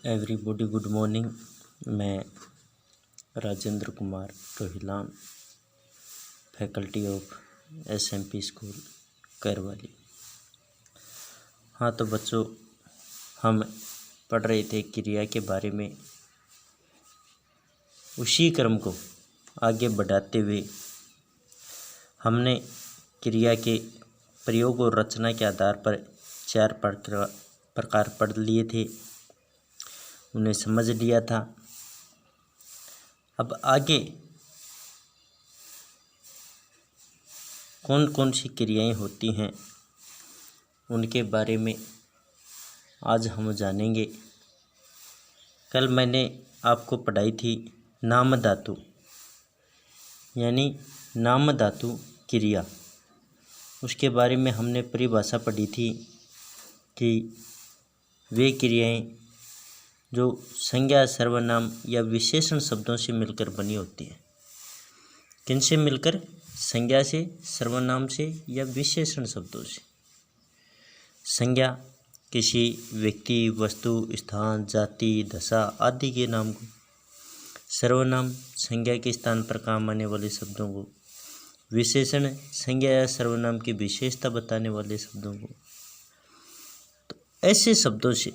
Everybody good morning. मैं Rajendra Kumar Rohilan, faculty of SMP school Karwali. हाँ तो बच्चों, हम पढ़ रहे थे क्रिया के बारे में। उसी क्रम को आगे बढ़ाते हुए हमने क्रिया के प्रयोग और रचना के आधार पर 4 प्रकार पढ़ लिए थे, उन्हें समझ लिया था। अब आगे कौन कौन सी क्रियाएं होती हैं उनके बारे में आज हम जानेंगे। कल मैंने आपको पढ़ाई थी नाम धातु, यानी नाम धातु क्रिया। उसके बारे में हमने परिभाषा पढ़ी थी कि वे क्रियाएं जो संज्ञा, सर्वनाम या विशेषण शब्दों से मिलकर बनी होती है। किन से मिलकर? संज्ञा से, सर्वनाम से या विशेषण शब्दों से। संज्ञा किसी व्यक्ति, वस्तु, स्थान, जाति, दशा आदि के नाम को। सर्वनाम संज्ञा के स्थान पर काम आने वाले शब्दों को। विशेषण संज्ञा या सर्वनाम की विशेषता बताने वाले शब्दों को। तो ऐसे शब्दों से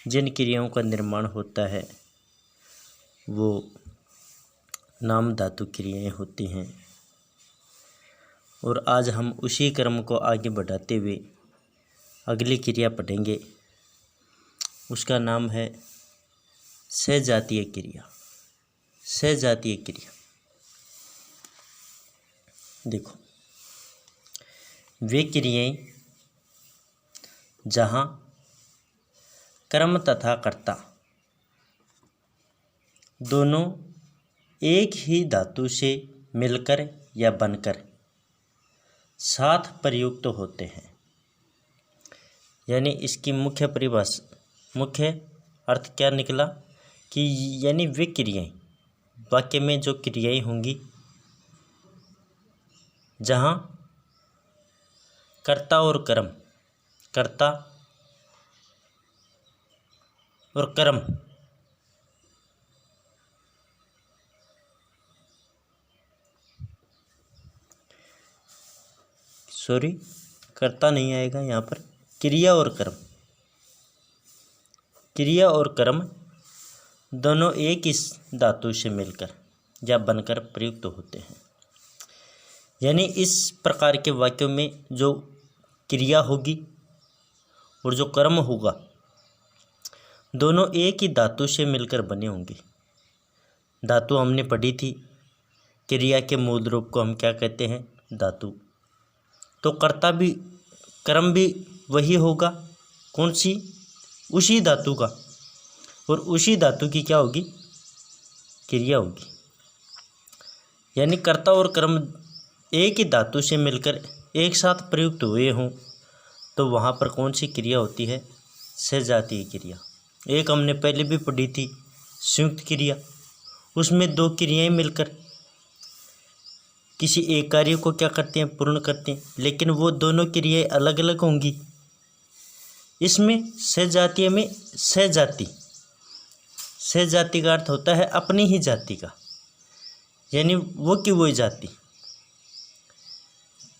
जिन क्रियाओं का निर्माण होता है वो नाम धातु क्रियाएं होती हैं। और आज हम उसी क्रम को आगे बढ़ाते हुए अगली क्रिया पढ़ेंगे। उसका नाम है सजातीय क्रिया। सजातीय क्रिया देखो, वे क्रियाएं जहाँ कर्म तथा कर्ता दोनों एक ही धातु से मिलकर या बनकर साथ प्रयुक्त होते हैं। यानी इसकी मुख्य परिभाषा, मुख्य अर्थ क्या निकला कि यानी वे क्रियाएं, वाक्य में जो क्रियाएं होंगी जहाँ कर्ता और कर्म, कर्ता और कर्म कर्ता नहीं आएगा यहाँ पर, क्रिया और कर्म, क्रिया और कर्म दोनों एक इस धातु से मिलकर या बनकर प्रयुक्त होते हैं। यानी इस प्रकार के वाक्यों में जो क्रिया होगी और जो कर्म होगा दोनों एक ही धातु से मिलकर बने होंगे। धातु हमने पढ़ी थी, क्रिया के मूल रूप को हम क्या कहते हैं? धातु। तो कर्ता भी, कर्म भी वही होगा। कौन सी? उसी धातु का। और उसी धातु की क्या होगी? क्रिया होगी। यानी कर्ता और कर्म एक ही धातु से मिलकर एक साथ प्रयुक्त हुए हों तो वहाँ पर कौन सी क्रिया होती है? सजातीय क्रिया। एक हमने पहले भी पढ़ी थी संयुक्त क्रिया, उसमें दो क्रियाएं मिलकर किसी एक कार्य को क्या करते हैं? पूर्ण करते हैं। लेकिन वो दोनों क्रियाएं अलग अलग होंगी। इसमें सजातीय में सजाति, सजाति का अर्थ होता है अपनी ही जाति का, यानी वो की वही जाति।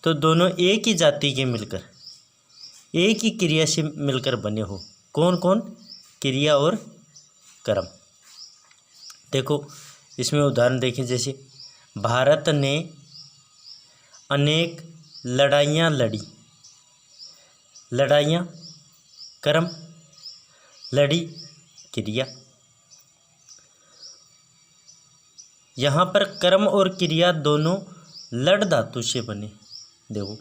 तो दोनों एक ही जाति के मिलकर एक ही क्रिया से मिलकर बने हो। कौन कौन? क्रिया और कर्म। देखो इसमें उदाहरण देखें, जैसे भारत ने अनेक लड़ाइयाँ लड़ी। लड़ाइयाँ कर्म, लड़ी क्रिया। यहाँ पर कर्म और क्रिया दोनों लड़ धातु से बने। देखो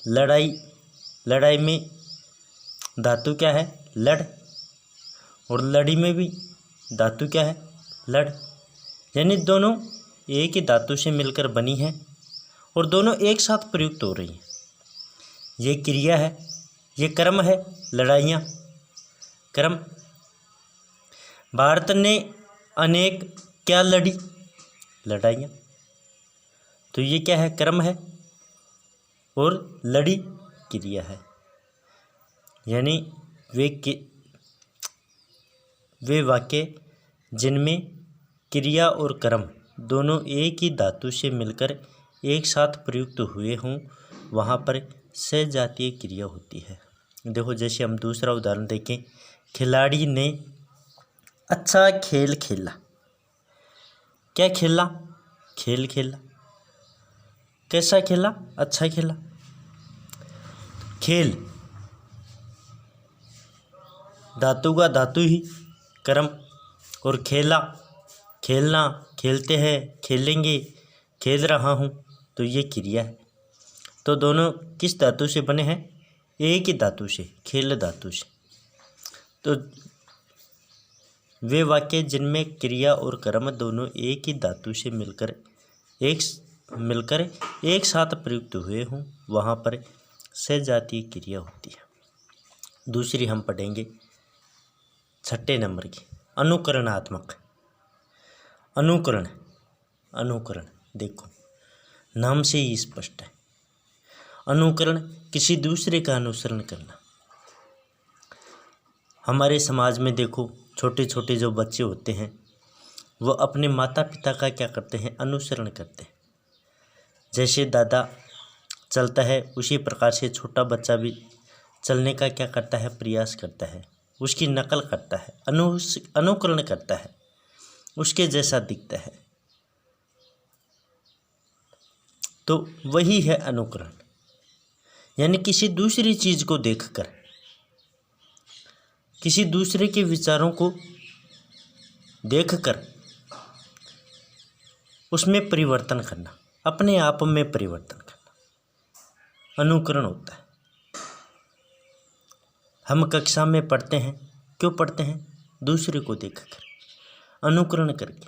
लड़ाई, लड़ाई में धातु क्या है? लड़। और लड़ी में भी धातु क्या है? लड़। यानी दोनों एक ही धातु से मिलकर बनी है और दोनों एक साथ प्रयुक्त हो रही हैं। ये क्रिया है, ये कर्म है। लड़ाइयाँ कर्म। भारत ने अनेक क्या लड़ी? लड़ाइयाँ। तो ये क्या है? कर्म है। और लड़ी क्रिया है। यानी वे वाक्य जिनमें क्रिया और कर्म दोनों एक ही धातु से मिलकर एक साथ प्रयुक्त हुए हों वहाँ पर सजातीय क्रिया होती है। देखो जैसे हम दूसरा उदाहरण देखें, खिलाड़ी ने अच्छा खेल खेला। क्या खेला? खेल खेला। कैसा खेला? अच्छा खेला। खेल धातु का धातु ही कर्म, और खेला खेलना, खेलते हैं, खेलेंगे, खेल रहा हूँ, तो ये क्रिया है। तो दोनों किस धातु से बने हैं? एक ही धातु से, खेल धातु से। तो वे वाक्य जिनमें क्रिया और कर्म दोनों एक ही धातु से मिलकर एक साथ प्रयुक्त हुए हों वहाँ पर सजातीय क्रिया होती है। दूसरी हम पढ़ेंगे 6 नंबर की, अनुकरणात्मक। अनुकरण देखो नाम से ही स्पष्ट है। अनुकरण किसी दूसरे का अनुसरण करना। हमारे समाज में देखो छोटे छोटे जो बच्चे होते हैं वो अपने माता पिता का क्या करते हैं? अनुसरण करते हैं। जैसे दादा चलता है उसी प्रकार से छोटा बच्चा भी चलने का क्या करता है? प्रयास करता है, उसकी नकल करता है, अनुकरण करता है, उसके जैसा दिखता है। तो वही है अनुकरण, यानी किसी दूसरी चीज़ को देखकर, किसी दूसरे के विचारों को देखकर उसमें परिवर्तन करना, अपने आप में परिवर्तन करना अनुकरण होता है। हम कक्षा में पढ़ते हैं, क्यों पढ़ते हैं? दूसरे को देखकर, अनुकरण करके।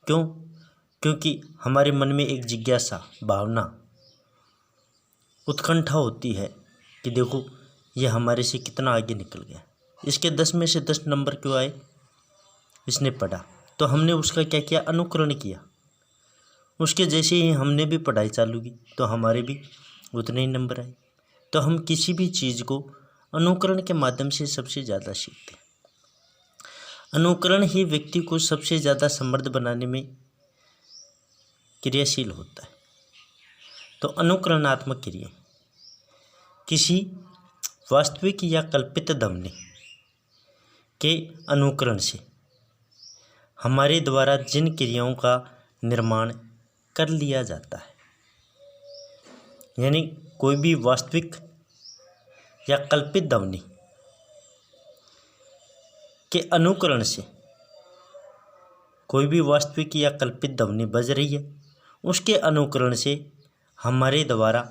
क्यों? क्योंकि हमारे मन में एक जिज्ञासा, भावना, उत्कंठा होती है कि देखो ये हमारे से कितना आगे निकल गया, इसके 10 में से 10 नंबर क्यों आए? इसने पढ़ा, तो हमने उसका क्या किया? अनुकरण किया। उसके जैसे ही हमने भी पढ़ाई चालू की तो हमारे भी उतने ही नंबर आए। तो हम किसी भी चीज़ को अनुकरण के माध्यम से सबसे ज़्यादा सीखते हैं। अनुकरण ही व्यक्ति को सबसे ज़्यादा समृद्ध बनाने में क्रियाशील होता है। तो अनुकरणात्मक क्रिया किसी वास्तविक या कल्पित ध्वनि के अनुकरण से हमारे द्वारा जिन क्रियाओं का निर्माण कर लिया जाता है, यानी कोई भी वास्तविक या कल्पित ध्वनि के अनुकरण से, कोई भी वास्तविक या कल्पित ध्वनि बज रही है उसके अनुकरण से हमारे द्वारा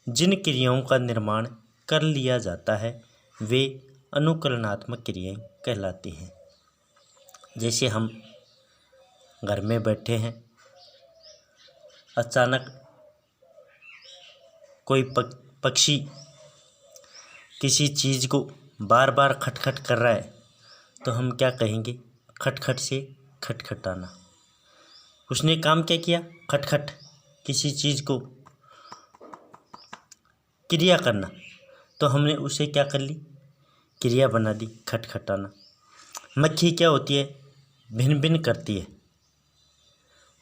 जिन क्रियाओं का निर्माण कर लिया जाता है वे अनुकरणात्मक क्रियाएं कहलाती हैं। जैसे हम घर में बैठे हैं, अचानक कोई पक्षी किसी चीज़ को बार बार खटखट कर रहा है तो हम क्या कहेंगे? खटखट से खटखटाना। उसने काम क्या किया? खटखट, किसी चीज़ को क्रिया करना, तो हमने उसे क्या कर ली? क्रिया बना दी, खटखटाना। मक्खी क्या होती है? भिन भिन करती है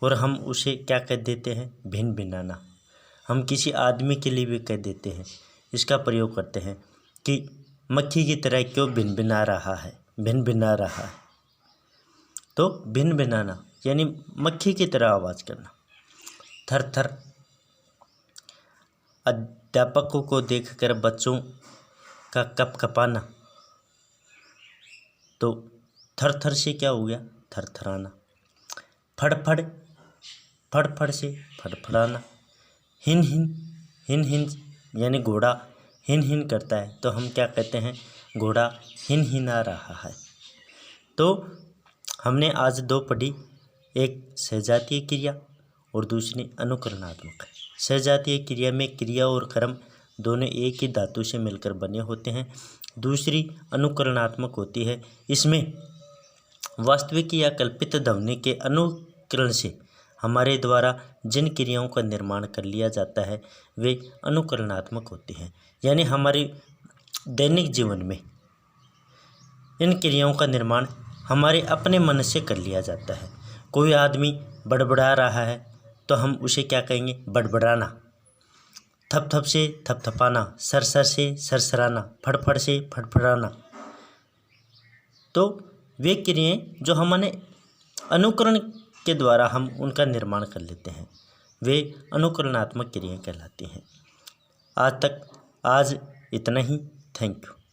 और हम उसे क्या कह देते हैं? भिन भिनाना। हम किसी आदमी के लिए भी कह देते हैं, इसका प्रयोग करते हैं कि मक्खी की तरह क्यों भिन भिना रहा है, भिन भिना रहा है। तो भिन भिनाना यानी मक्खी की तरह आवाज़ करना। थर थर, अध्यापकों को देखकर बच्चों का कपकपाना। तो थर थर से क्या हो गया? थरथराना। फड़फड़, फड़फड़ से फड़फड़ाना। हिन हिन, हिन हिन यानी घोड़ा हिन हिन करता है तो हम क्या कहते हैं? घोड़ा हिन हिना रहा है। तो हमने आज 2 पढ़ी, एक सजातीय क्रिया और दूसरी अनुकरणात्मक। सजातीय क्रिया में क्रिया और कर्म दोनों एक ही धातु से मिलकर बने होते हैं। दूसरी अनुकरणात्मक होती है, इसमें वास्तविक या कल्पित ध्वनि के अनुकरण से हमारे द्वारा जिन क्रियाओं का निर्माण कर लिया जाता है वे अनुकरणात्मक होती हैं। यानी हमारी दैनिक जीवन में इन क्रियाओं का निर्माण हमारे अपने मन से कर लिया जाता है। कोई आदमी बड़बड़ा रहा है तो हम उसे क्या कहेंगे? बड़बड़ाना। थप-थप से थपथपाना, सर-सर से सरसराना, फड़-फड़ से फड़फड़ाना। तो वे क्रियाएं जो हमने अनुकरण के द्वारा हम उनका निर्माण कर लेते हैं, वे अनुकरणात्मक क्रियाएं कहलाती हैं। आज इतना ही। Thank you.